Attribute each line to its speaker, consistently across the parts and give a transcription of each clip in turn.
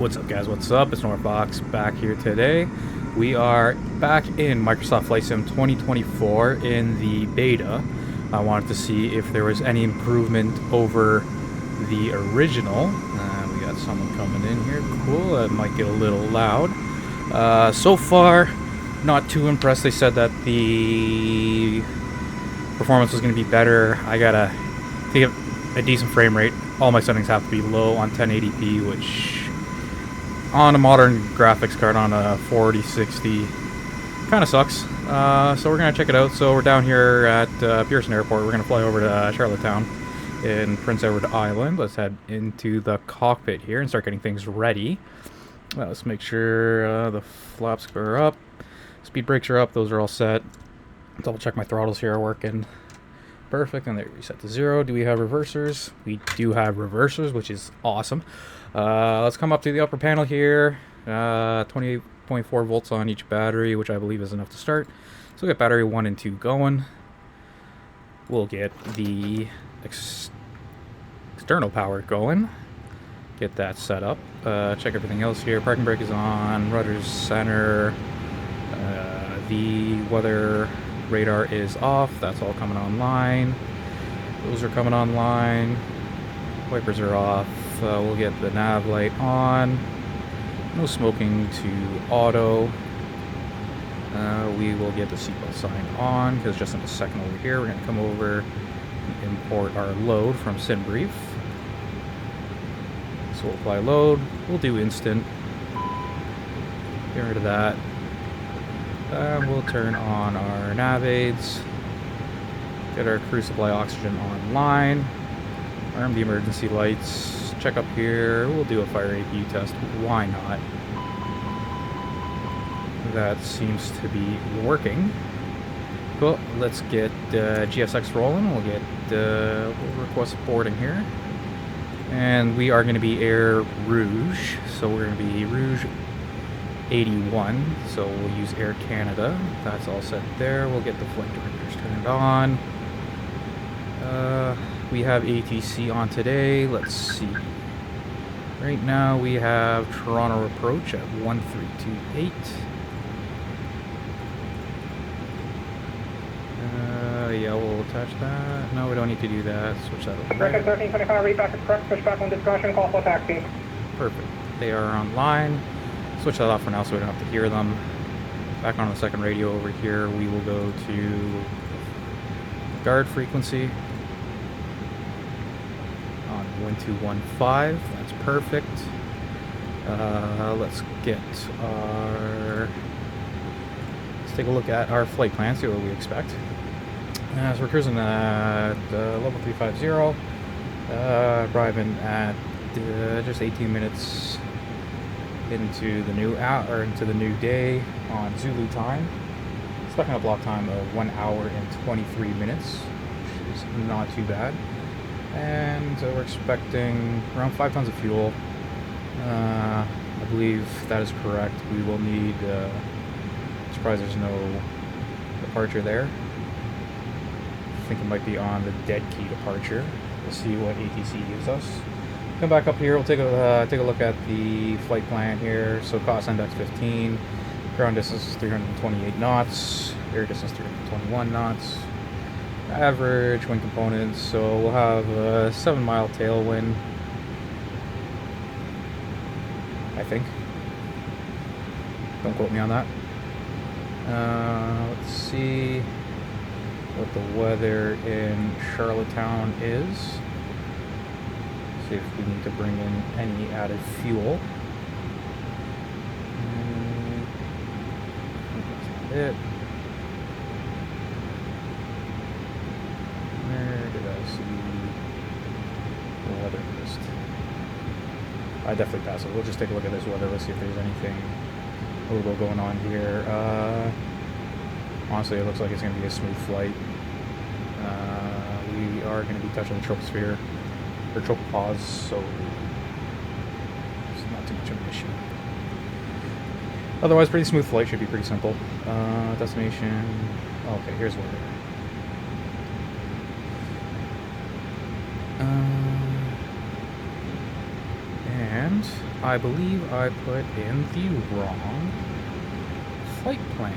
Speaker 1: What's up, guys? What's up? It's Norfox back here today. We are back in Microsoft Flight Sim 2024 in the beta. I wanted to see if there was any improvement over the original. We got someone coming in here. Cool. That might get a little loud. So far, not too impressed. They said that the performance was going to be better. I gotta get a decent frame rate. All my settings have to be low on 1080p, which on a modern graphics card on a 4060 kind of sucks. So we're gonna check it out. So we're down here at Pearson Airport. We're gonna fly over to Charlottetown in Prince Edward Island. Let's head into the cockpit here and start getting things ready. Let's make sure the flaps are up, speed brakes are up, those are all set. Double check my throttles here are working perfect, and they're reset to 0. Do we have reversers? We do have reversers, which is awesome. Let's come up to the upper panel here. 28.4 volts on each battery, which I believe is enough to start. So we'll get battery 1 and 2 going. We'll get the external power going. Get that set up. Check everything else here. Parking brake is on. Rudder's center. The weather radar is off. That's all coming online. Those are coming online. Wipers are off. We'll get the nav light on. No smoking to auto. We will get the seatbelt sign on, because just in a second over here we're going to come over and import our load from SimBrief. So we'll apply load. We'll do instant. Get rid of that. We'll turn on our nav aids. Get our crew supply oxygen online. Arm the emergency lights. Check up here. We'll do a fire APU test. Why not? That seems to be working. Cool. Let's get GSX rolling. We'll request boarding here. And we are going to be Air Rouge. So we're going to be Rouge 81. So we'll use Air Canada. That's all set there. We'll get the flight directors turned on. We have ATC on today. Let's see. Right now we have Toronto approach at 1328. Yeah, we'll attach that. No, we don't need to do that. Switch that over.
Speaker 2: Record 1325, read back to correct, push back on discussion, call for taxi.
Speaker 1: Perfect. They are online. Switch that off for now so we don't have to hear them. Back on the second radio over here, we will go to guard frequency on 1215. That's perfect. Let's take a look at our flight plan, see what we expect. So we're cruising at level 350, arriving at just 18 minutes into the new day on Zulu time. Stuck in a block time of 1 hour and 23 minutes, which is not too bad. And we're expecting around 5 tons of fuel. I believe that is correct. We will need. Surprised there's no departure there. I think it might be on the dead key departure. We'll see what ATC gives us. Come back up here. We'll take a look at the flight plan here. So cost index 15, ground distance is 328 knots, air distance 321 knots. Average wind components. So we'll have a 7-mile tailwind, I think. Don't quote me on that. Let's see what the weather in Charlottetown is. See if we need to bring in any added fuel. That's not it. Where did I see the weather list? I definitely pass it. We'll just take a look at this weather. Let's see if there's anything a little going on here. Honestly, it looks like it's going to be a smooth flight. We are going to be touching the troposphere, or tropopause, so it's not too much of an issue. Otherwise, pretty smooth flight, should be pretty simple. Destination. Okay, here's where. And And I believe I put in the wrong flight plan.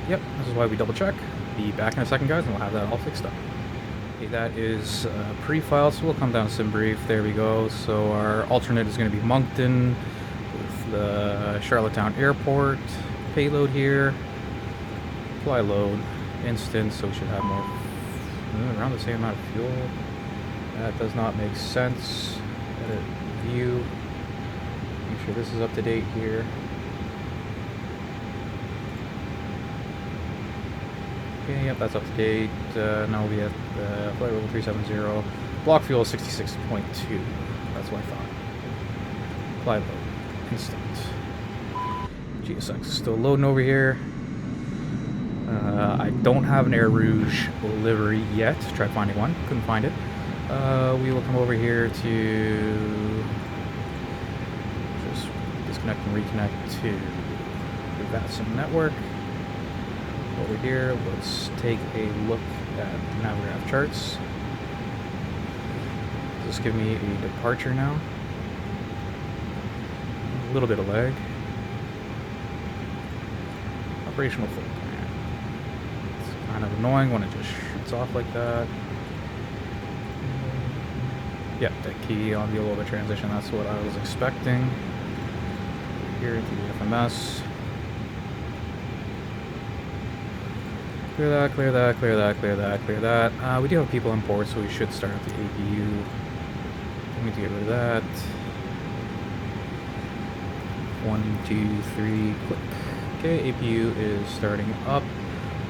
Speaker 1: Yep, this is why we double check. Be back in a second, guys, and we'll have that all fixed up. Okay, that is pre-filed, so we'll come down to sim brief. There we go. So our alternate is going to be Moncton with the Charlottetown Airport. Payload here. Fly load. Instant, so we should have more, around the same amount of fuel. That does not make sense. Edit view. Make sure this is up to date here. Okay, yep, that's up to date. Now we'll be at flight level 370. Block fuel 66.2. That's what I thought. Fly load. Instant. GSX is still loading over here. I don't have an Air Rouge livery yet. Tried finding one. Couldn't find it. We will come over here to just disconnect and reconnect to the VATSIM network. Over here, let's take a look at the Navigraph charts. Does this give me a departure now? A little bit of lag. Operational full plan. It's kind of annoying when it just shoots off like that. Yep, that key on the orbit transition, that's what I was expecting. Here into the FMS. Clear that, clear that, clear that, clear that, clear that. We do have people on board, so we should start at the APU. Let me get rid of that. 1, 2, 3, click. Okay, APU is starting up.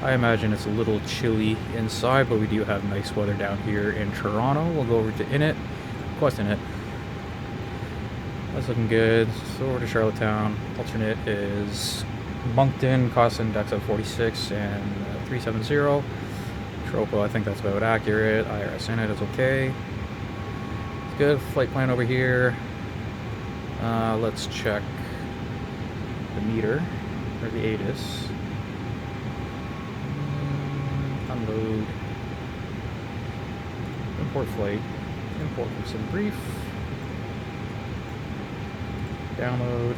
Speaker 1: I imagine it's a little chilly inside, but we do have nice weather down here in Toronto. We'll go over to init. Quest init. That's looking good. So over to Charlottetown. Alternate is Moncton, cost index of 46 and 370. Tropo, I think that's about accurate. IRS in it is okay. It's good. Flight plan over here. Let's check the meter, or the ATIS. Unload. Import flight. Import from sim brief. Download.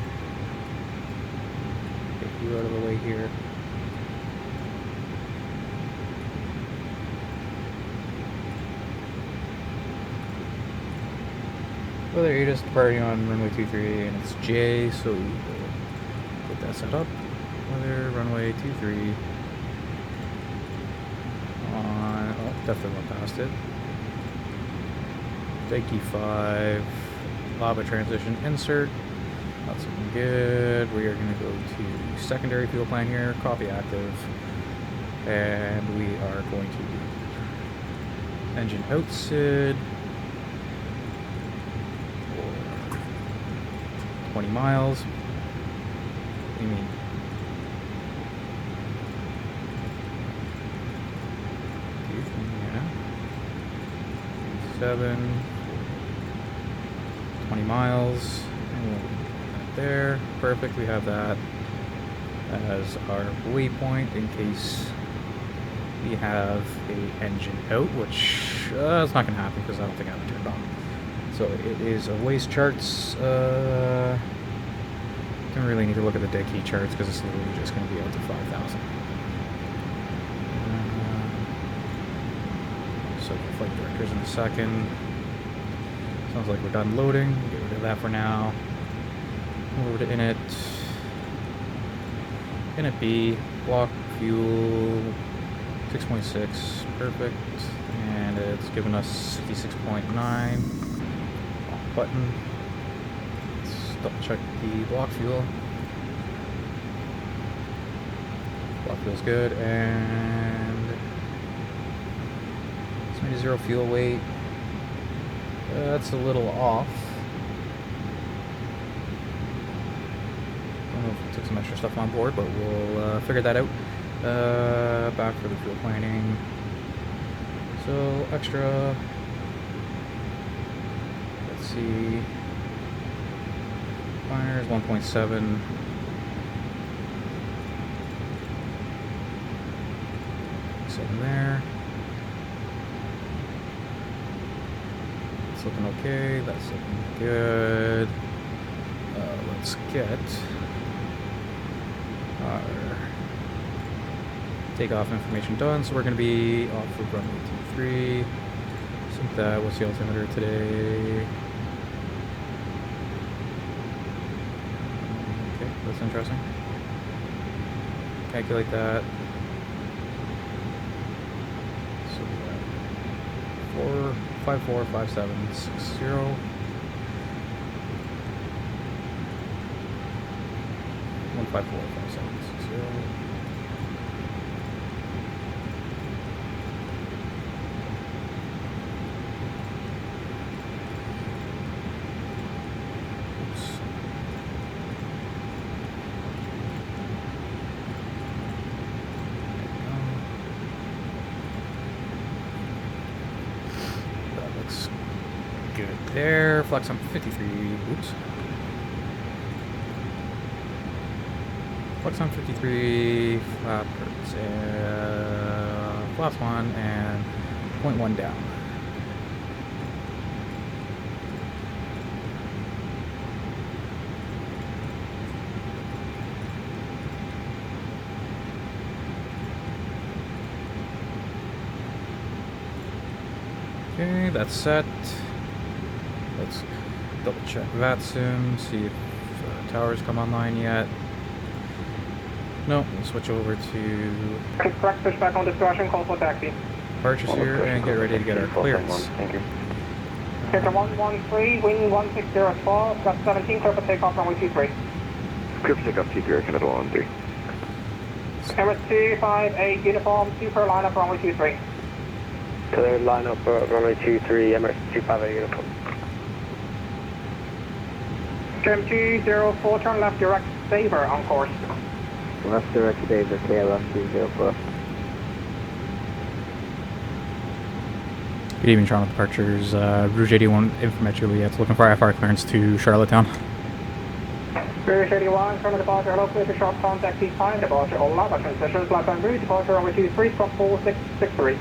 Speaker 1: Get you out of the way here. Weather ATIS departing on runway 23 and it's J, so we'll get that set up. Weather runway 23 on, oh, definitely went past it. Key 5, lava transition insert. That's looking good. We are going to go to secondary fuel plan here, copy active, and we are going to engine out SID for 20 miles. What do you mean? Yeah. 7. 20 miles, and we'll put that there. Perfect, we have that as our waypoint in case we have a engine out, which it's not going to happen because I don't think I have it turned on. So it is a waste charts. Don't really need to look at the dead key charts because it's literally just going to be out to 5,000. So the flight directors in a second. Sounds like we're done loading. We'll get rid of that for now. Over to init. Init B. Block fuel 6.6. Perfect. And it's given us 66.9. Button. Let's double check the block fuel. Block fuel's good. And 0 fuel weight. That's a little off. I don't know if we took some extra stuff on board, but we'll figure that out. Back for the fuel planning. So extra. Let's see. Miners 1.7. There. That's looking okay. That's looking good. Let's get our takeoff information done. So we're going to be off for runway 23. Sync that. What's the altimeter today? Okay, that's interesting. Calculate that. So we got 4545760. 1545760. Good there. Flex on 53. Oops. Flex on 53. Flappers. Flaps 1 and 0.1 down. Okay, that's set. Let's double check VATSIM, see if towers come online yet. No, we'll switch over to
Speaker 2: Correct, pushback on discussion, call for taxi.
Speaker 1: departures here and get ready to get our clearance.
Speaker 2: Thank you. Clear 113, wind 1604, got 17, clear for takeoff runway 23.
Speaker 3: Clear for takeoff T3, Canada 113.
Speaker 2: Emirates 258, uniform, super line up runway 23.
Speaker 4: Clear line up runway 23, Emirates 258 uniform.
Speaker 2: Trim 204, turn left direct saver on course.
Speaker 4: Left direct saver, KLF 204.
Speaker 1: Good evening, Toronto departures. Rouge 81 Information Juliet's looking for IFR clearance to Charlottetown.
Speaker 2: Rouge 81, turn departure, hello, clear to short contact T5, departure, all lava transitions, left on route, departure runway 23, from 4663.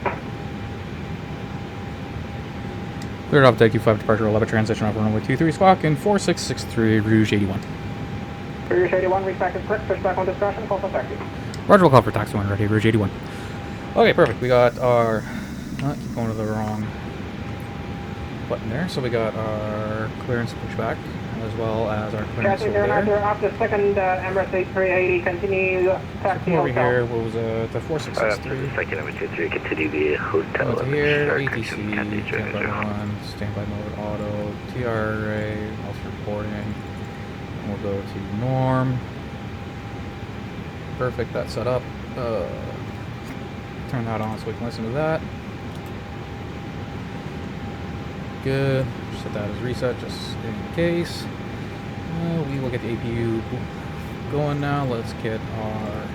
Speaker 1: Cleared off deck Q5 departure 11 transition off runway 23 squawk in 4663 Rouge 81.
Speaker 2: Rouge 81, reach back is correct, pushback on discussion, call for taxi.
Speaker 1: Roger, we'll call for taxi 1 ready, Rouge 81. Okay, perfect. We got our... keep going to the wrong button there. So we got our clearance pushback as well as our clearance over there.
Speaker 2: After second Emirates 8380, continue taxi
Speaker 1: Over
Speaker 2: hotel.
Speaker 1: here, what was it? The 4663.
Speaker 3: Second Emirates 23, continue the hotel.
Speaker 1: Go to here, ATC, standby mode 1, standby mode auto, TRA, also reporting. And we'll go to norm. Perfect, that's set up. Turn that on so we can listen to that. Good. Set that as reset just in case. We will get the APU going now. Let's get our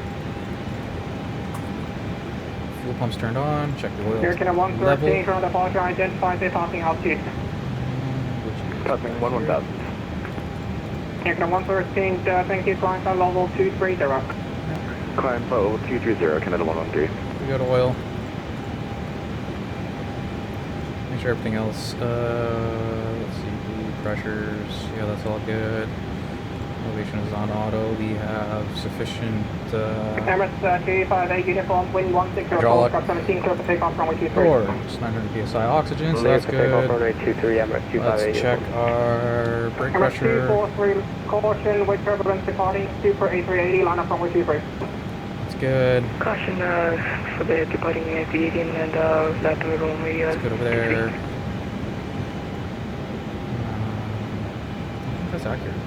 Speaker 1: fuel pumps turned on. Check the oil
Speaker 2: American
Speaker 1: level.
Speaker 2: 113, turn departure, identify the passing altitude.
Speaker 3: Passing 11,000.
Speaker 2: American 113, thank you, climb flight level 230.
Speaker 3: Climb flight level 230, Canada 113.
Speaker 1: We got oil. Make sure everything else, let's see, pressures, yeah, that's all good. Elevation is on auto. We have sufficient,
Speaker 2: Emirates 258 uniform, wind 160,
Speaker 1: hydraulic,
Speaker 2: got 17, clear for takeoff runway 23.
Speaker 1: doors, 900 psi oxygen, so that's good.
Speaker 4: Runway 23, Emirates 258
Speaker 1: Let's check our brake
Speaker 2: Emirates
Speaker 1: pressure.
Speaker 2: 243, caution, with turbulence departing, super A380, line up runway 23.
Speaker 1: That's good.
Speaker 5: Caution for the departing A380 and left runway.
Speaker 1: That's good over there. I think that's accurate.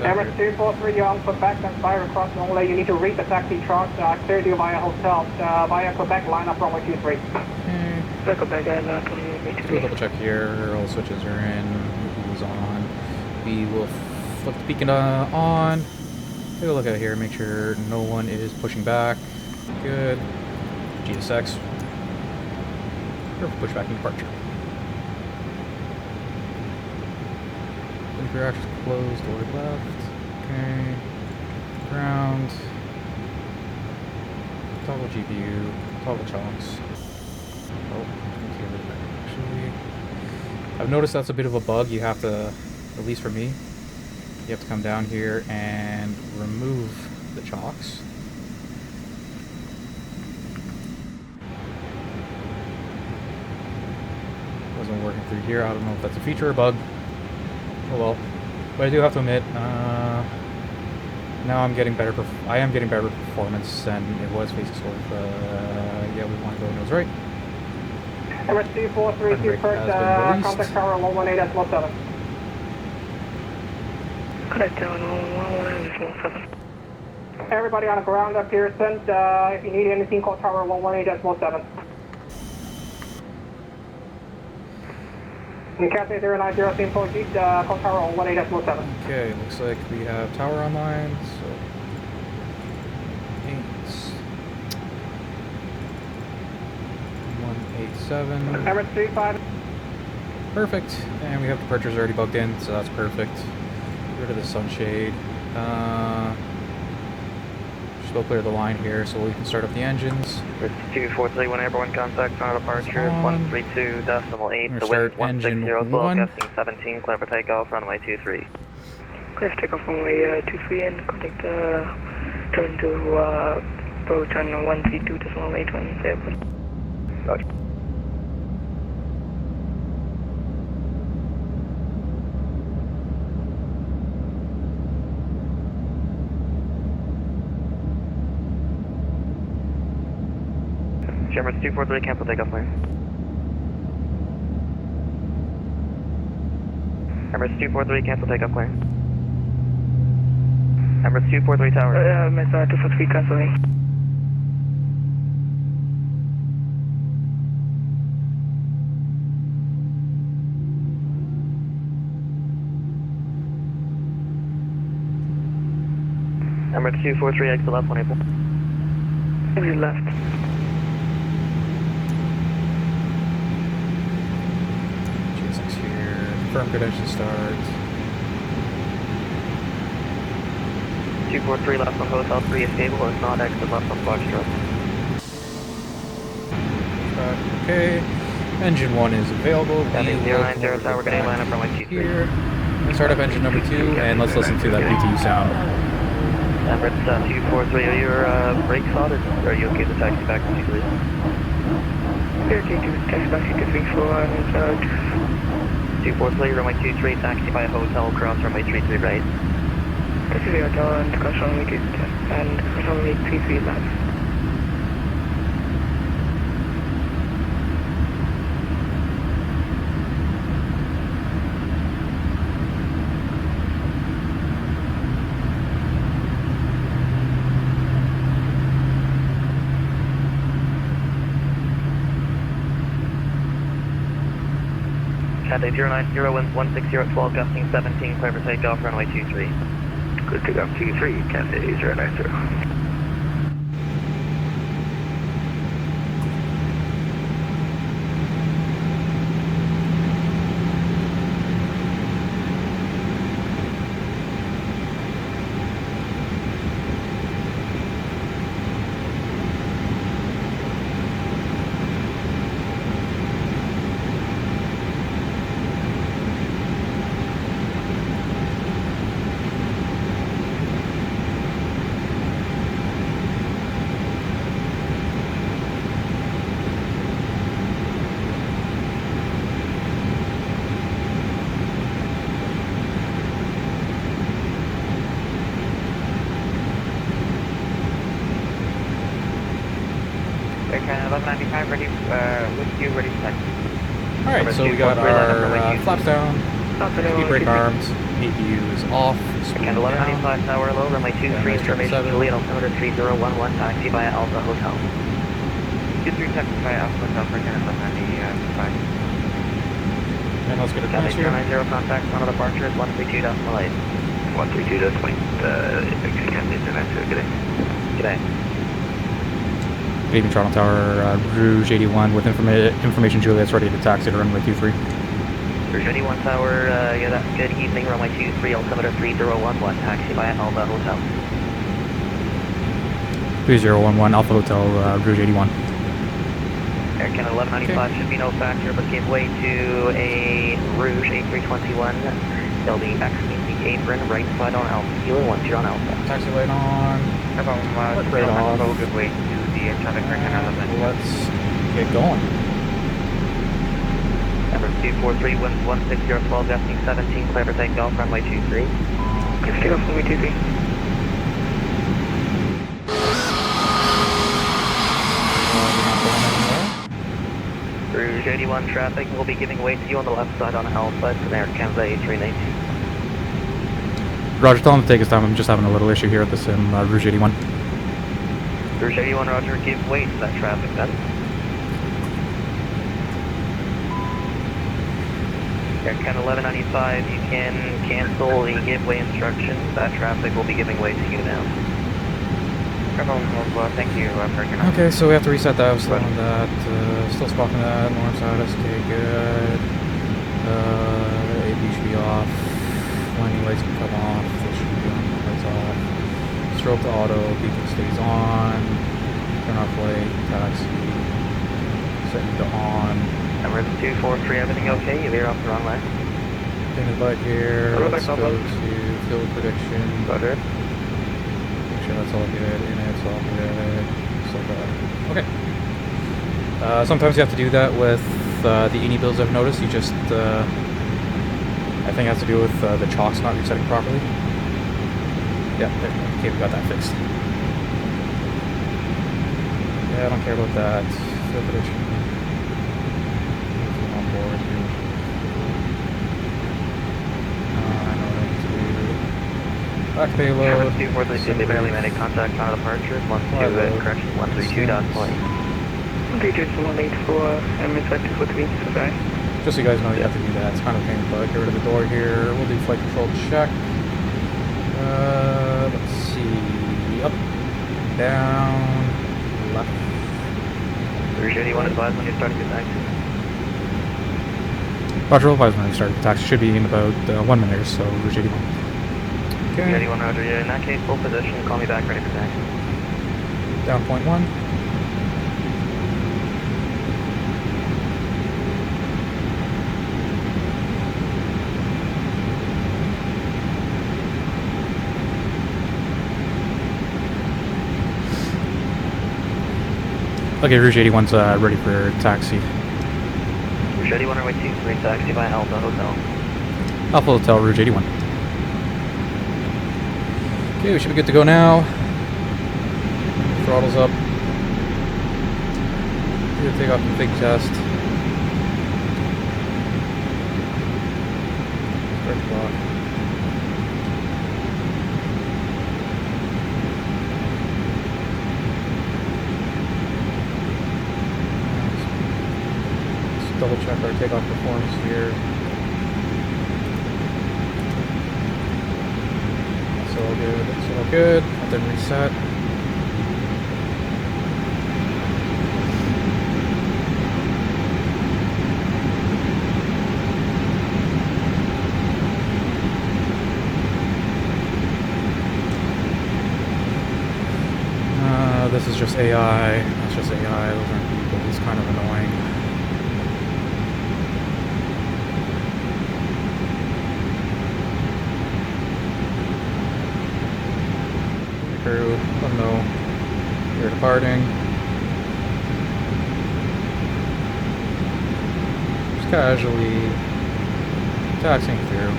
Speaker 2: Emirates 243, you're on Quebec and fire across runway. You need to read the taxi chart, clear you via hotel, via Quebec, line up runway 23.
Speaker 1: Okay.
Speaker 5: Quebec and left runway
Speaker 1: Let's do a
Speaker 5: 23.
Speaker 1: double check here. All switches are in. Who's on? We will flip the beacon on. Take a look at it here. Make sure no one is pushing back. Good. GSX. Perfect pushback and departure. Blinker actions closed, door left. Okay. Ground. Toggle GPU. Toggle chocks. Oh, let's get rid of that. I've noticed that's a bit of a bug. You have to, at least for me, you have to come down here and remove the chocks. Wasn't working through here. I don't know if that's a feature or bug. Oh well. But I do have to admit, now I'm getting better. I am getting better performance than it was facing sort of. Yeah, we want to go nose right.
Speaker 2: Emirates 2432 first, contact tower 118.7.
Speaker 5: Contact tower 118.7.
Speaker 2: Everybody on the ground up here, send, if you need anything, call tower 118.7. And Cathay 090, same call G, call tower 118.7.
Speaker 1: Okay, looks like we have tower online, so 187.
Speaker 2: Emirates 35.
Speaker 1: Perfect, and we have departures already booked in, so that's perfect. Get rid of the sunshade. Still clear the line here, so we can start up the engines.
Speaker 3: It's 2431 airborne contact on departure, 132.8, the wind 160, slow, gusting 17, clear for takeoff, runway 23.
Speaker 5: Clear for takeoff runway 23 and contact turn to approach on 132.8 when airport.
Speaker 3: Roger. Emirates 243, cancel takeoff clear. Emirates 243, cancel takeoff clear. Emirates 243 tower.
Speaker 5: Miss 243 cancelling.
Speaker 3: Emirates 243, exit left 1 April.
Speaker 5: Exit left.
Speaker 1: Confirm credential start.
Speaker 3: 243 left on hotel 3 is stable, if not exit left on Foxtrot.
Speaker 1: Okay, engine 1 is available.
Speaker 3: Cathay 090 tower, gonna line up runway 23.
Speaker 1: Here. Start up engine number 2, and let's listen to that PTU sound.
Speaker 3: Emirates 243, are your brakes on, or are you okay to taxi back to 23?
Speaker 5: You're okay to taxi back to 23 for
Speaker 3: 243, runway 23, taxi by a hotel, cross runway 33 right.
Speaker 5: taxi by hotel and cross runway 23 and cross runway 33 left.
Speaker 3: Cathay 090, wind 160 12, gusting 17, clear for takeoff, runway 23.
Speaker 4: Good takeoff 23, Cathay 090.
Speaker 3: Air 1195 ready, with you ready to taxi.
Speaker 1: Alright, so we got our flaps down, speed brake arms, APU is off, speed
Speaker 3: Air 1195
Speaker 1: down.
Speaker 3: tower low, runway 23, information Juliet, altimeter 3011, taxi via Alpha Hotel. 23 taxi via Alpha Hotel for Canada 1195.
Speaker 1: And let's get a
Speaker 3: Cathay
Speaker 1: pass here.
Speaker 3: 090, contact on a departure is 132.8.
Speaker 4: 132.8, Cathay 090, good day.
Speaker 3: G'day.
Speaker 1: Good evening, Toronto Tower, Rouge 81 with information Juliet's ready to taxi to runway 23.
Speaker 3: Rouge 81 tower, good evening, runway 23, altimeter 3011, taxi via Alpha Hotel.
Speaker 1: 3011 Alpha Hotel, Rouge 81.
Speaker 3: Air Canada 1195 should be no factor, but give way to a Rouge 8321. They'll be exiting the apron right side on Alpha. Kilo 10 on Alpha.
Speaker 1: Taxi light on. Let's right off.
Speaker 3: Good way to the traffic Air Canada 11.
Speaker 1: Let's get going.
Speaker 3: Number 243, winds 160, 12, descending 17, clear for takeoff, runway 23.
Speaker 5: Clear for takeoff, runway 23.
Speaker 3: Rouge 81 traffic will be giving way to you on the left side on Alpha. It's an Air Canada 8392.
Speaker 1: Roger, tell him to take his time. I'm just having a little issue here at the sim, Rouge 81.
Speaker 3: Rouge 81, Roger, give way to that traffic then. Air Canada 1195, you can cancel the give way instructions. That traffic will be giving way to you now. Thank you,
Speaker 1: Okay, so we have to reset that. I was still on that. Still spotting that. North side, okay, good. AB should be off. Landing lights can come off. This should be on. Lights off. Strobe to auto. Beacon stays on. Turn off light. Taxi. Setting to on.
Speaker 3: Number 243, everything okay? You veer off the runway.
Speaker 1: Painted light here. Let's go to field prediction.
Speaker 3: Roger.
Speaker 1: Make sure that's all good. In it's all good. So good. Okay. Sometimes you have to do that with the ENI builds. I've noticed. You just, I think it has to do with the chocks not resetting properly. Yeah, there. Okay, we got that fixed. Yeah, I don't care about that. Field prediction. On board here. I know what I need to do. Back payload.
Speaker 3: 243, they barely made contact on departure. 12, correction, 132.20.
Speaker 5: 132.18 for MSFS 243, so sorry.
Speaker 1: Just so you guys know, you have to do that. It's kind of a pain, but get rid of the door here. We'll do flight control check. Let's see. Up, down, left.
Speaker 3: Rouge 81, advise when you're starting your taxi.
Speaker 1: Roger, advise when you start the taxi. Should be in about 1 minute or so. Rouge 81. Okay.
Speaker 3: Rouge 81, Roger. Yeah, in that case, full position. Call me back ready for taxi.
Speaker 1: Down 0.1. Okay, Rouge 81's ready for taxi.
Speaker 3: Rouge 81, runway 23, taxi by Alpha Hotel.
Speaker 1: Alpha Hotel, Rouge 81. Okay, we should be good to go now. Throttles up. Gonna take off the big test. Start the clock. Double check our takeoff performance here. That's all good. That's all good. And then reset. This is just AI. That's just AI. Those aren't people. It's kind of annoying. Crew, let them know you're departing. Just casually taxiing through.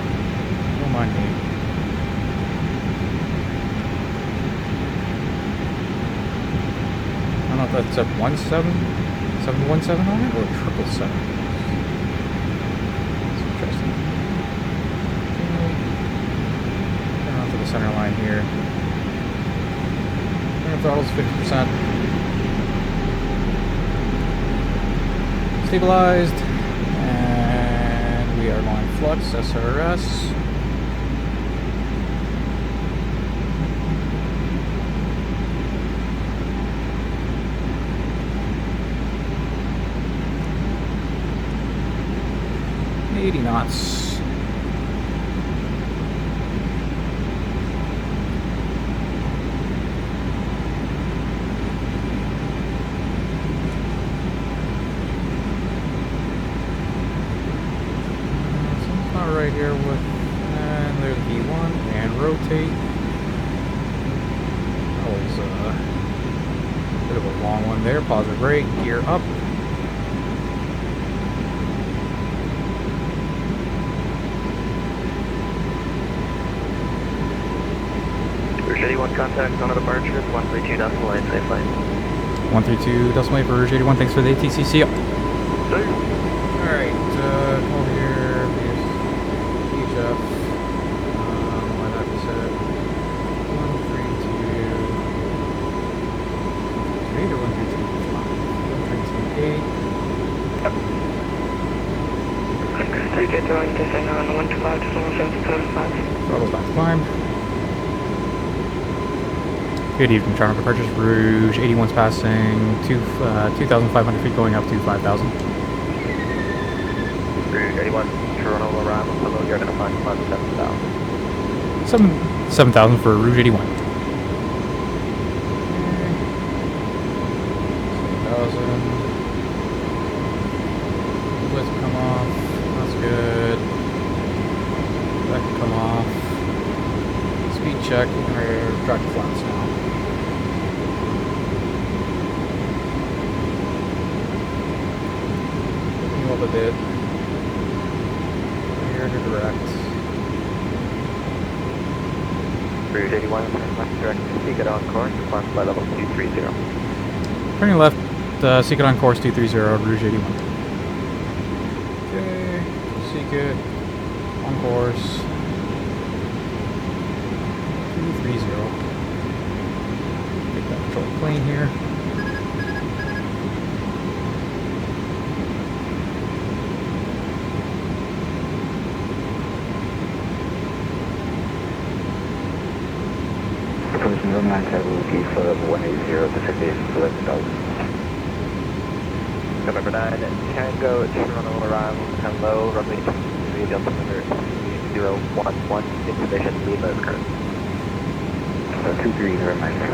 Speaker 1: Don't mind me. I don't know if that's a 717 on it or 777. That's interesting. Turn onto the center line here. Throttle's 50%. Stabilized. And we are going flux, SRS. $80 knots. clear the V1 and rotate. That was a bit of a long one there. Positive brake, gear up.
Speaker 3: Rouge 81 contact on a departure, 132 decimal 8, safe flight.
Speaker 1: 132 decimal 8 for Rouge 81. Thanks for the ATCC. Alright, come over here. Here's HF. Why not be set? 132. 132 or 132? 132.8.
Speaker 5: Okay, get on descend on 125 decimal 775.
Speaker 1: Throttle's back to climb. Good evening, Toronto departures. Rouge 81's passing 2,500 feet going up to 5,000.
Speaker 3: Rouge 81, Toronto arrival, hello, you're going to find 7,000.
Speaker 1: 7,000 for Rouge 81. 7,000. Let's come off. That's good. That can come off. Speed check. We're track to flats now. Up a bit. Here to direct.
Speaker 3: Rouge 81, turn left direct to Seagate on course, climb flight level 230.
Speaker 1: Turning left, Seagate on course 230, Rouge 81. Okay, Seagate on course 230. Take that control plane here.
Speaker 4: Information on 97 will be for 180 Pacific 11,000.
Speaker 3: November 9, Tango, Toronto arrival, hello, runway 23, Delta number 011, information Lima is current.
Speaker 4: 23 reminder.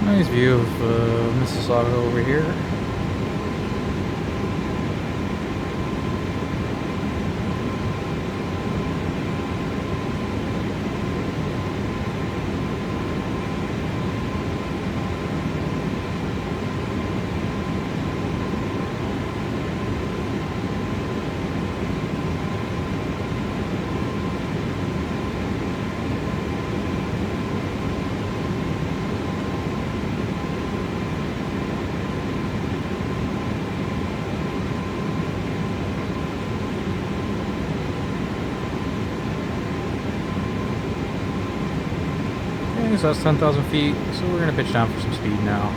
Speaker 1: Nice view of Mississauga over here. So that's 10,000 feet, so we're going to pitch down for some speed now.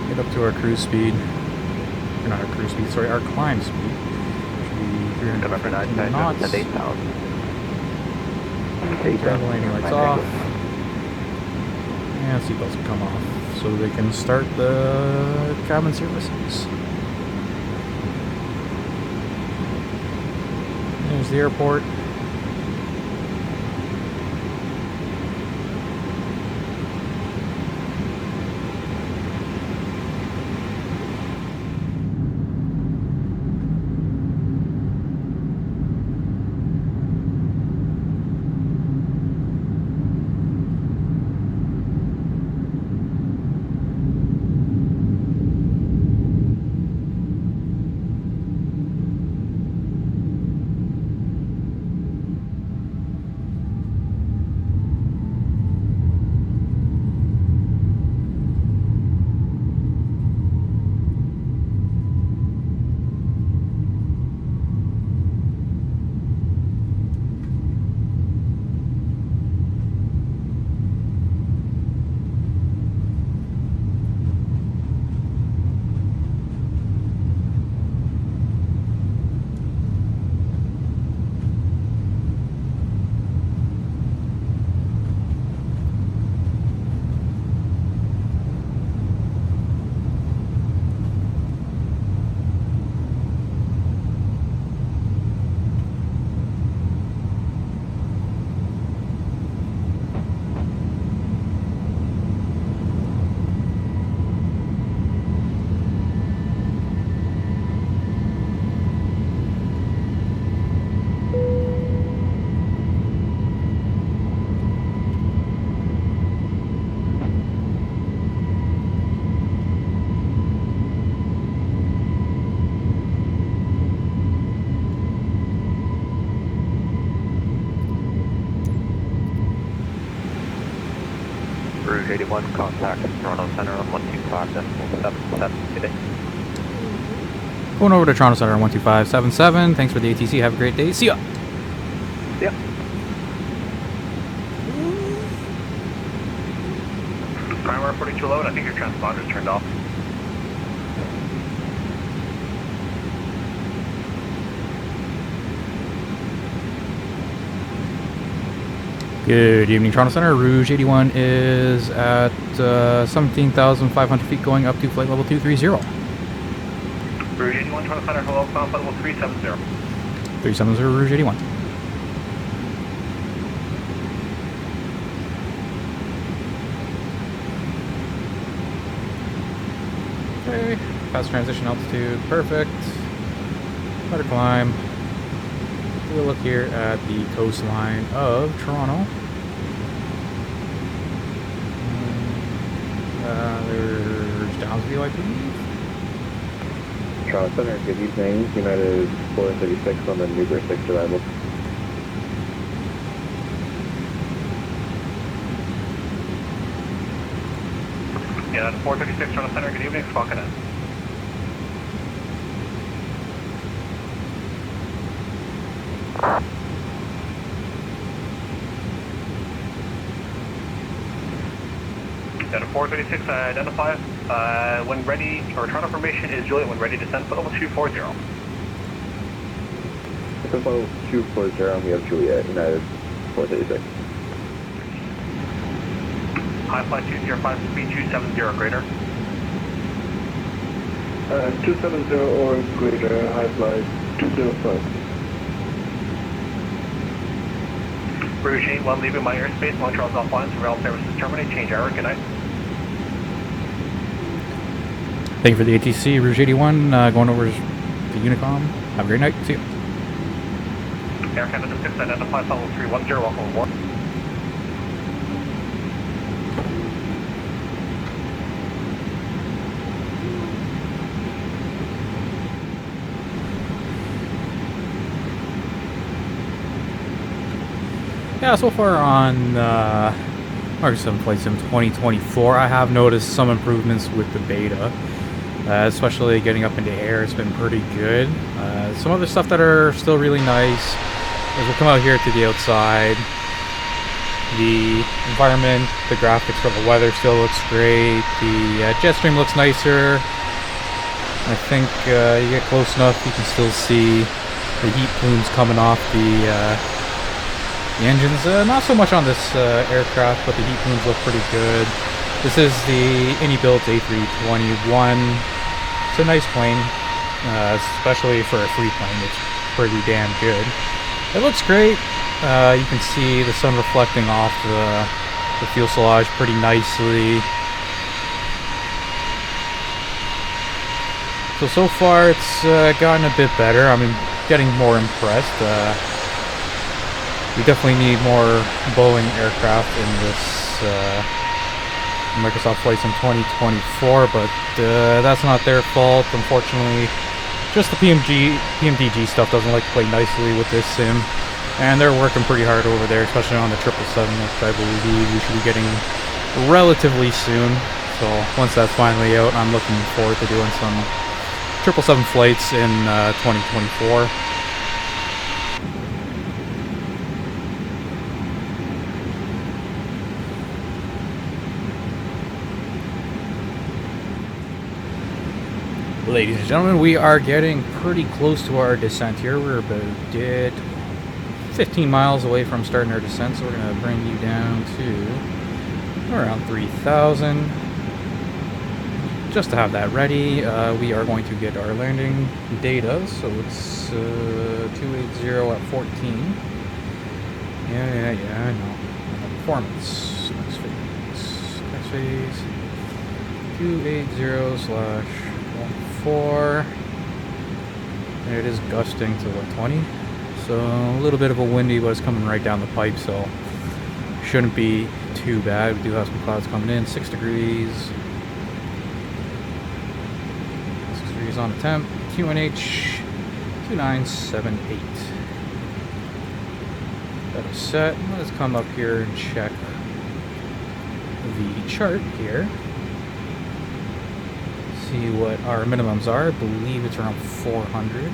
Speaker 1: Get up to our cruise speed. Or not our cruise speed, sorry, our climb speed. Should be 300
Speaker 3: November 9,
Speaker 1: knots.
Speaker 3: and 8,000.
Speaker 1: Turn the landing lights off. And seatbelts can come off so they can start the cabin services. There's the airport.
Speaker 3: Rouge 81, contact Toronto Center on 125.77 today.
Speaker 1: Going over to Toronto Center on 12577. Thanks for the ATC. Have a great day. See ya.
Speaker 3: Yeah. Primary 42 load, I think your transponder's turned off.
Speaker 1: Good evening, Toronto Center. Rouge 81 is at 17,500 feet going up to flight level 230.
Speaker 3: Rouge 81, Toronto Center, hello, climb flight level 370.
Speaker 1: 370 Rouge 81. Okay, fast transition altitude, perfect. Better climb. We'll look here at the coastline of Toronto. There's Downsview, I believe.
Speaker 4: Toronto Center, good evening. United 436 on the Newburgh 6 arrival.
Speaker 3: United 436, Toronto Center, good evening, Squawk in. United 436, identify when ready, or return information is Juliet when ready to send flight level 240.
Speaker 4: Flight level 240, and we have Juliet, United 436.
Speaker 3: High flight 205, speed 270 greater.
Speaker 4: 270 or greater, high flight 205.
Speaker 3: Rouge 81, leaving my airspace, Montreal's offline, surveillance services terminate, change hour, good night.
Speaker 1: Thank you for the ATC, Rouge 81, going over to Unicom. Have a great night. See you.
Speaker 3: Air Canada 6, identify level 310, welcome aboard.
Speaker 1: Yeah, so far on Microsoft Flight Sim 2024, I have noticed some improvements with the beta, especially getting up into air. It's been pretty good. Some other stuff that are still really nice is we'll come out here to the outside. The environment, the graphics for the weather still looks great. The jet stream looks nicer. I think you get close enough, you can still see the heat plumes coming off the engines. Not so much on this aircraft, but the heat plumes look pretty good. This is the Built A321. It's a nice plane, especially for a free plane. It's pretty damn good. It looks great. You can see the sun reflecting off the fuselage pretty nicely. So far it's gotten a bit better. I'm getting more impressed. We definitely need more Boeing aircraft in this Microsoft Flight Sim 2024, but that's not their fault, unfortunately. Just the PMDG stuff doesn't like to play nicely with this sim, and they're working pretty hard over there, especially on the 777, which I believe we should be getting relatively soon. So once that's finally out, I'm looking forward to doing some 777 flights in 2024. Ladies and gentlemen, we are getting pretty close to our descent here. We're about 15 miles away from starting our descent, so we're going to bring you down to around 3,000. Just to have that ready, we are going to get our landing data, so it's 280 at 14. Yeah, I know. Performance. Next phase. 280/14. And it is gusting to 20. So a little bit of a windy, but it's coming right down the pipe, so shouldn't be too bad. We do have some clouds coming in. 6 degrees. 6 degrees on the temp. QNH 2978. That is set. Let's come up here and check the chart here. See what our minimums are. I believe it's around 400.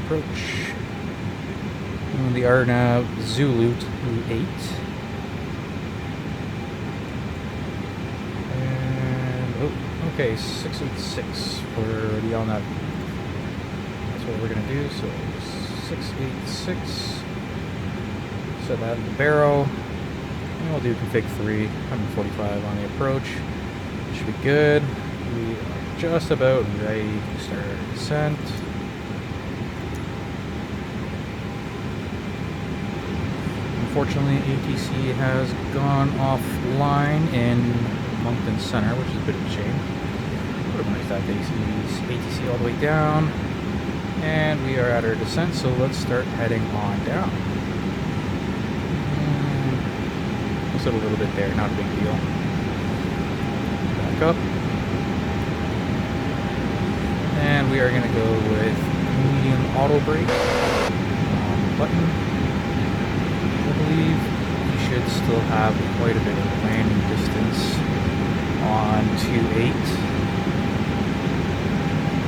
Speaker 1: Approach. And the RNAV Zulu 28. And, oh, okay, 686 for the LNAV. That's what we're going to do. So 686. Set that in the barrel. And we'll do config 3, 145 on the approach. Should be good. We are just about ready to start our descent. Unfortunately, ATC has gone offline in Moncton Center, which is a bit of a shame. Would have nice to have ATC all the way down. And we are at our descent, so let's start heading on down. Just a little bit there, not a big deal. Back up. And we are going to go with medium auto brake button. I believe we should still have quite a bit of landing distance on 2.8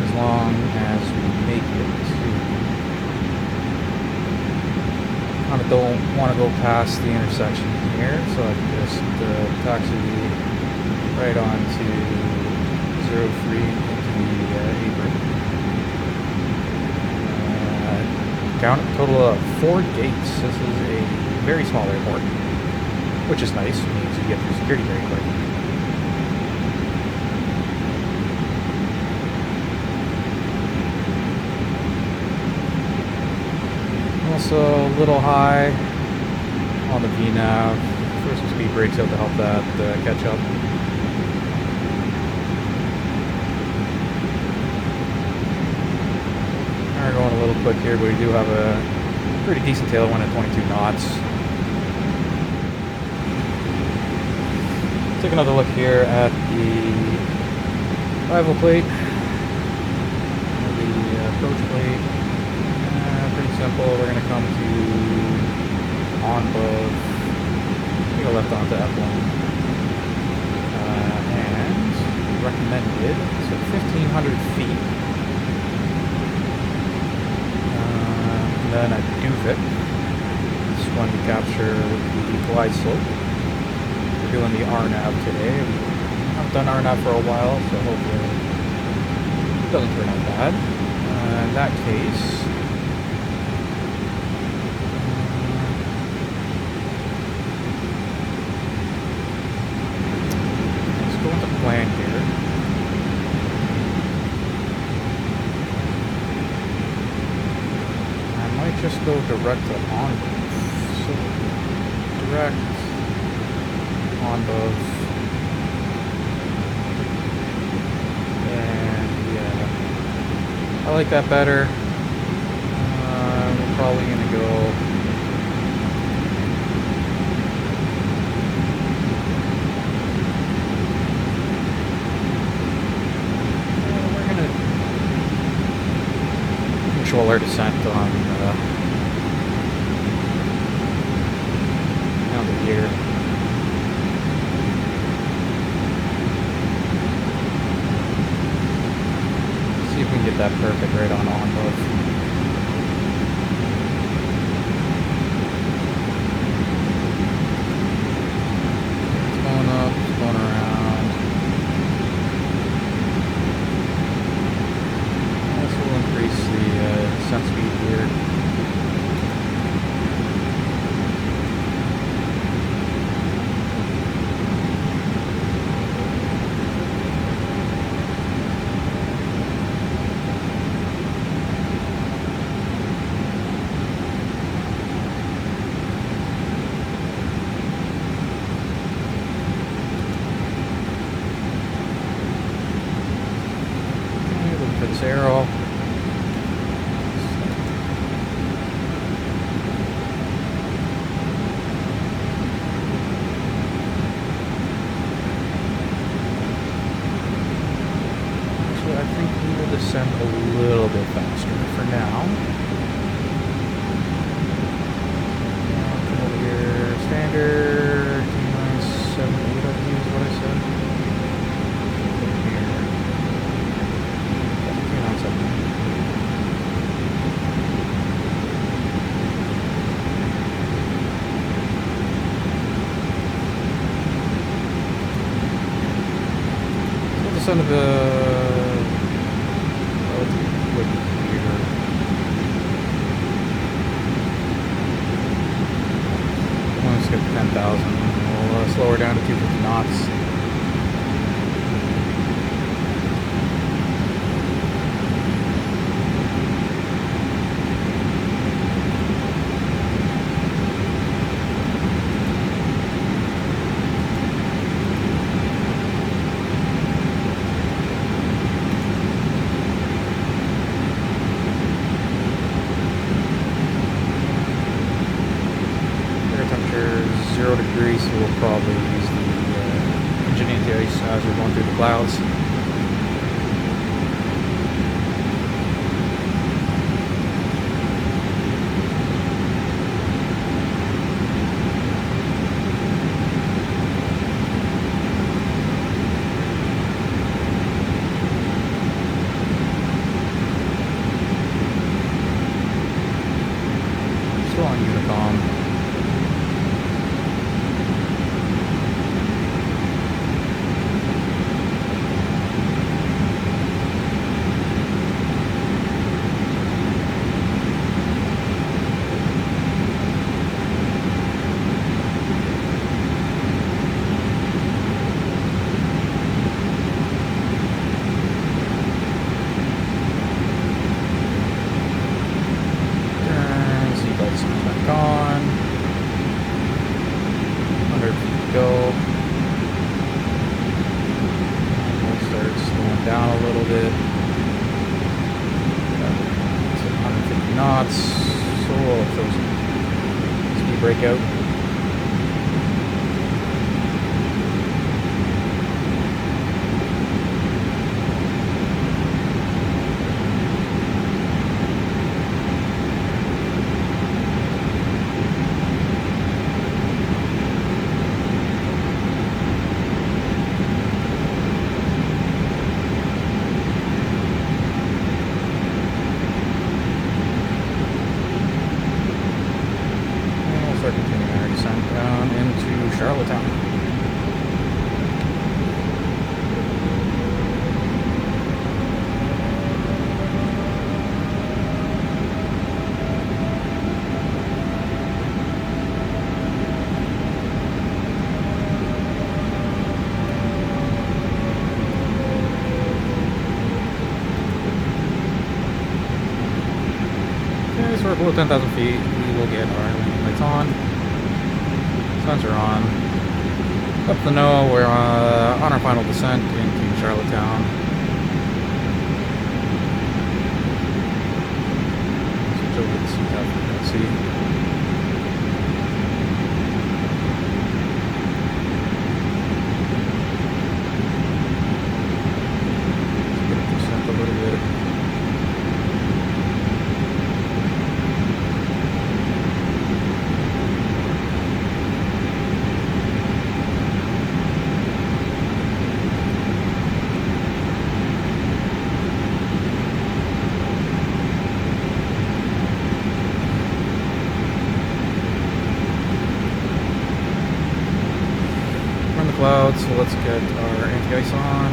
Speaker 1: as long as we make it to. Kind of don't want to go past the intersection here, so I can just taxi right on to 03 into the apron. Count a total of 4 gates. This is a very small airport, which is nice. It means you get through security very quick. Also a little high on the VNAV. Throw some speed brakes out to help that catch up. We're going a little quick here, but we do have a pretty decent tailwind at 22 knots. Take another look here at the arrival plate, the approach plate. Pretty simple. We're going to come to on above, take a left onto F1, and recommended, so 1,500 feet. Then I do fit. This one we capture the glide slope. We're doing the RNAV today. We haven't done RNAV for a while, so hopefully it doesn't turn out bad. In that case, let's go into plan here. Just go direct to on. So direct on both. And yeah, I like that better. We're probably gonna go. We're gonna control our descent on here. See if we can get that perfect right on both. It's going up, it's going around. This will increase the descent speed here. this under the relatively quick here. Let's get to 10,000. We'll slow her down to 250 knots. Temperature 0 degrees, so we'll probably use the engine anti-ice as we're going through the clouds. Still on Unicom. Back on. 100 feet to go. We'll start slowing down a little bit. It's 150 knots. So we'll throw some speed brake out. Start continuing our descent down into Charlottetown. Okay, so we're below 10,000 feet. We will get our lights on. Sensor on. Up the NOAA, we're on our final descent into Charlottetown. Switch over to the CTAP for you can see. Get the descent a little bit. Clouds, so let's get our anti-ice on.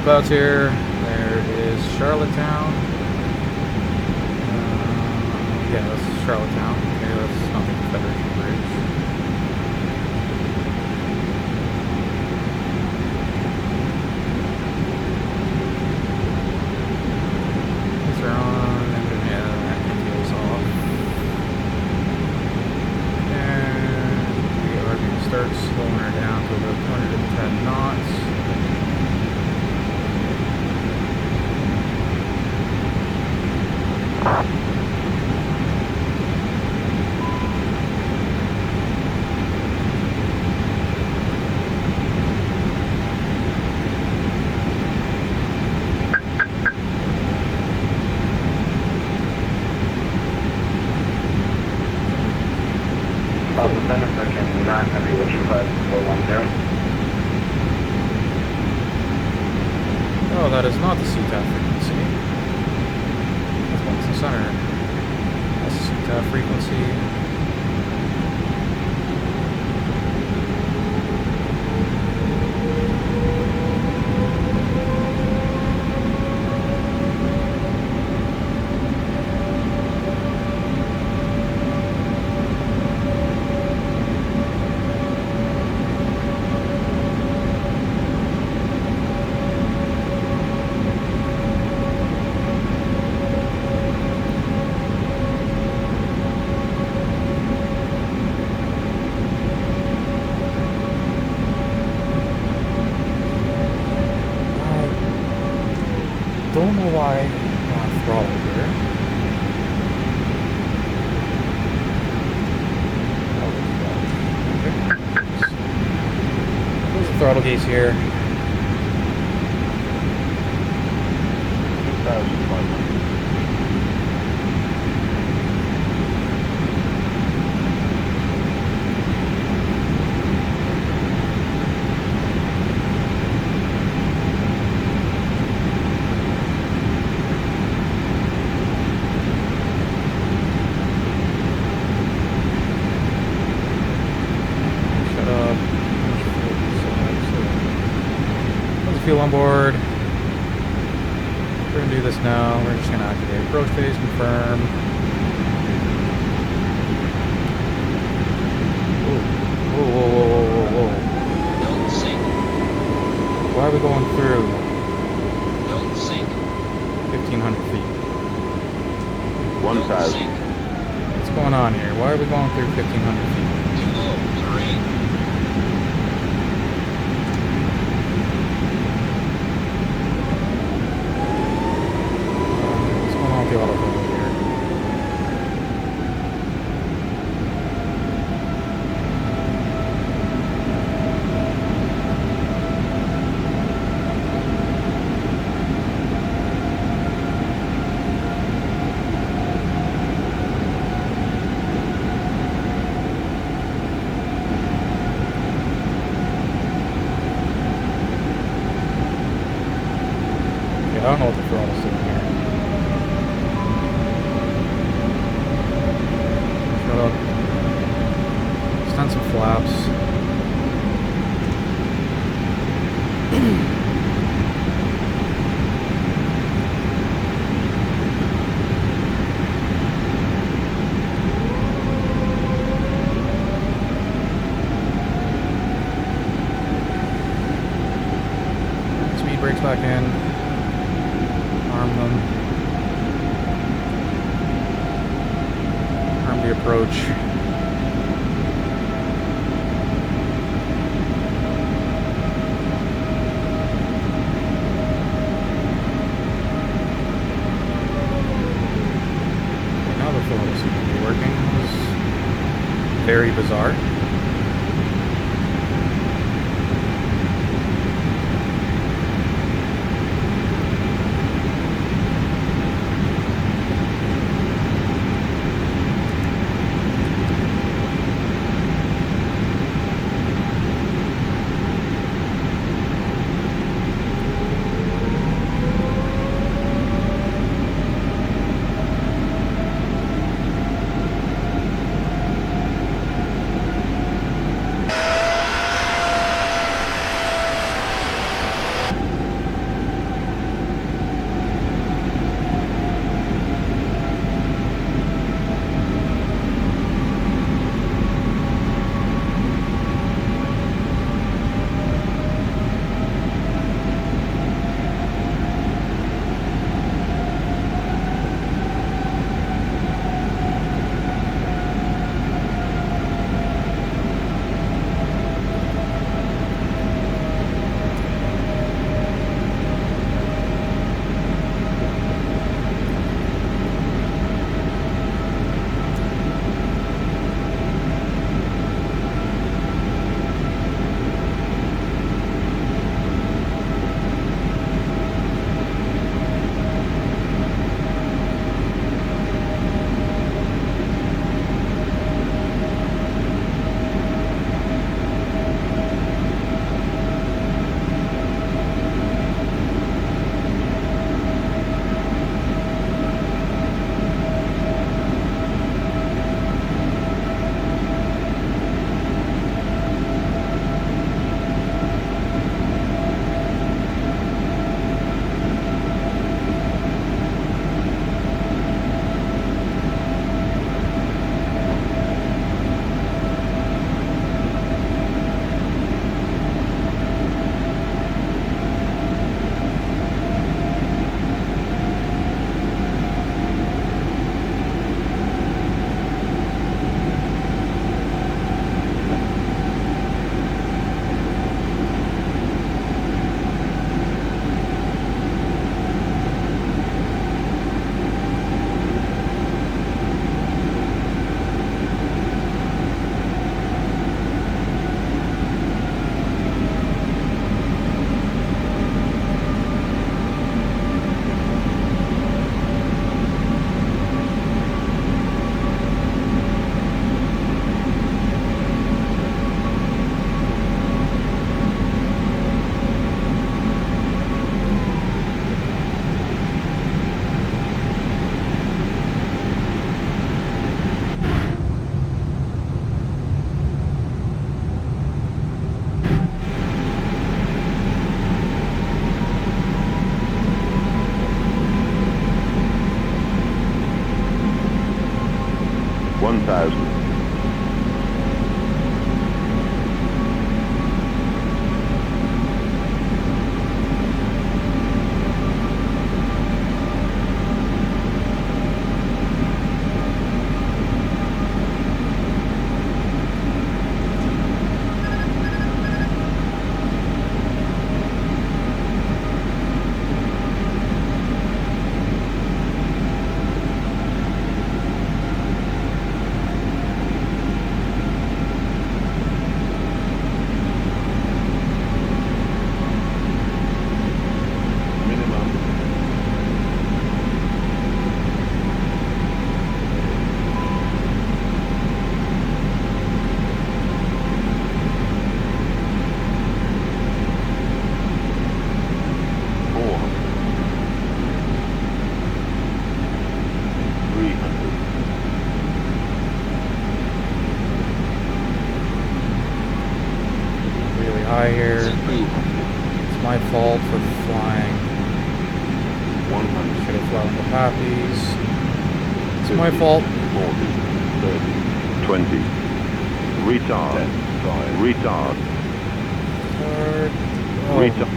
Speaker 1: Clouds here. There is Charlottetown. Yeah, that's Charlottetown. Okay, that's not the Confederation Bridge. start slowing her down to about 210 knots. Oh, that is not the CTAF frequency. That's one's the center. That's the CTAF frequency. Don't know why I'm on throttle here. There's the throttle gauge here. Fuel on board. We're gonna do this now. We're just gonna activate approach phase, confirm. Whoa, whoa, whoa, whoa, whoa, whoa.
Speaker 6: Don't sink.
Speaker 1: Why are we going through
Speaker 6: Don't sink.
Speaker 1: 1,500 feet?
Speaker 4: One
Speaker 6: Don't
Speaker 4: side.
Speaker 6: sink.
Speaker 1: What's going on here? Why are we going through 1,500 feet?
Speaker 6: Too low. Terrain.
Speaker 1: What's going on with the autopilot here? I don't know what the throttle's doing here. Shut up. Extend some flaps. Speed brakes back in. Arm them. Arm the approach. Now the throttle seems to be working. This is very bizarre.
Speaker 7: 1000.
Speaker 1: High here. It's my fault for flying.
Speaker 7: 100.
Speaker 1: Should have flown the poppies. It's my fault.
Speaker 7: 40, 30, 20. Retard. 10, 5. Retard.
Speaker 1: Oh.
Speaker 7: Retard.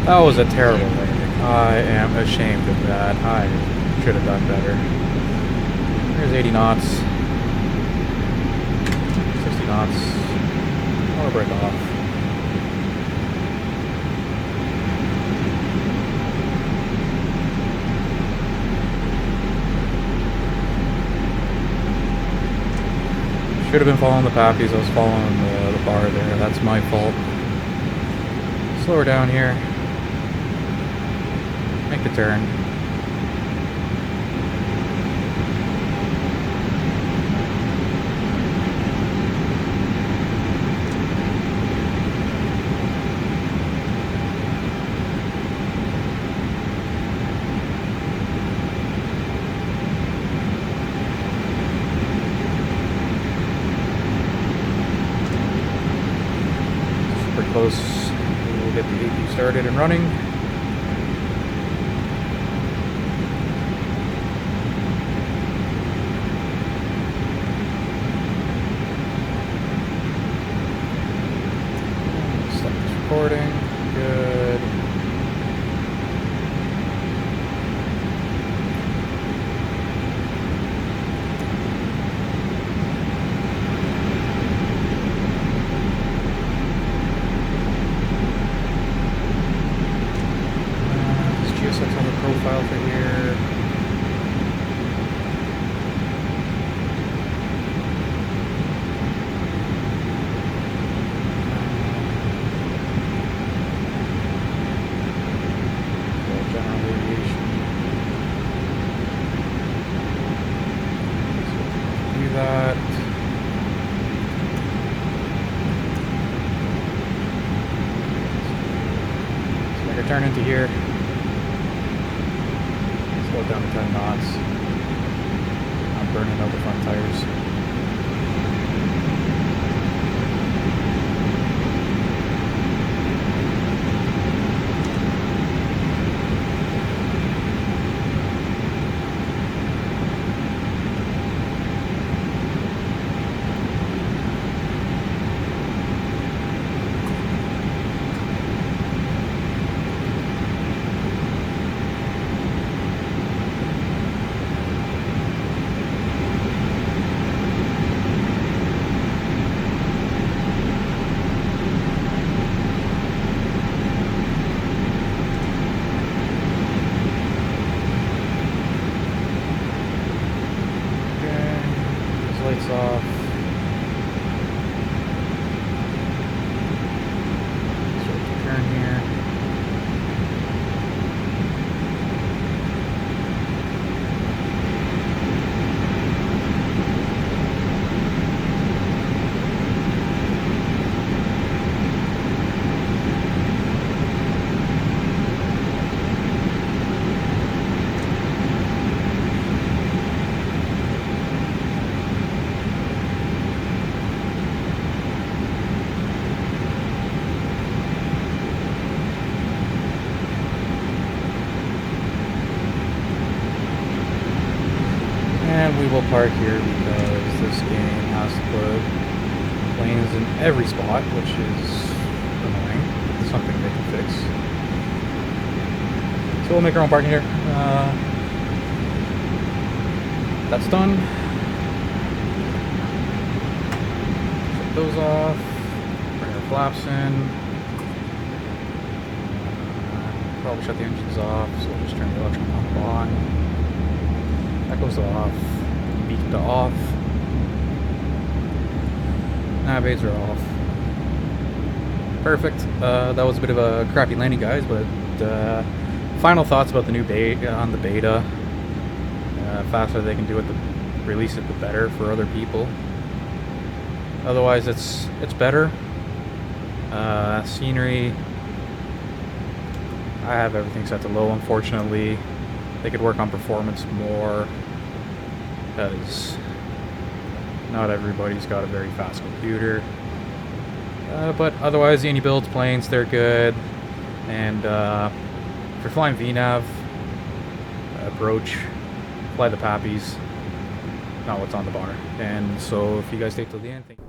Speaker 1: That was a terrible landing. I am ashamed of that. I should have done better. There's 80 knots. 60 knots. Or break off. Should have been following the poppies. I was following the bar there. That's my fault. Slow her down here. Make the turn. Super close. We'll get the AP started and running. Stop this recording. Good. This GSX on the profile for here. General aviation. So do that. So make a turn into here. Slow it down to 10 knots. I'm burning out the front tires. Lights off. Start to turn here. And we will park here because this game has to put planes in every spot, which is annoying. It's something they can fix. So we'll make our own parking here. That's done. Shut those off. Bring our flaps in. Probably shut the engines off, so we'll just turn the electric pump on. That goes off. Beat to off. Nav aids are off. Perfect. That was a bit of a crappy landing, guys, but final thoughts about the new beta on the beta. Faster they can do it, release it, the better for other people. Otherwise, it's better. Scenery. I have everything set to low. Unfortunately, they could work on performance more, because not everybody's got a very fast computer. But otherwise, the builds planes, they're good. And if you're flying VNAV, approach, fly the Pappies, not what's on the bar. And so if you guys stay till the end, thank you.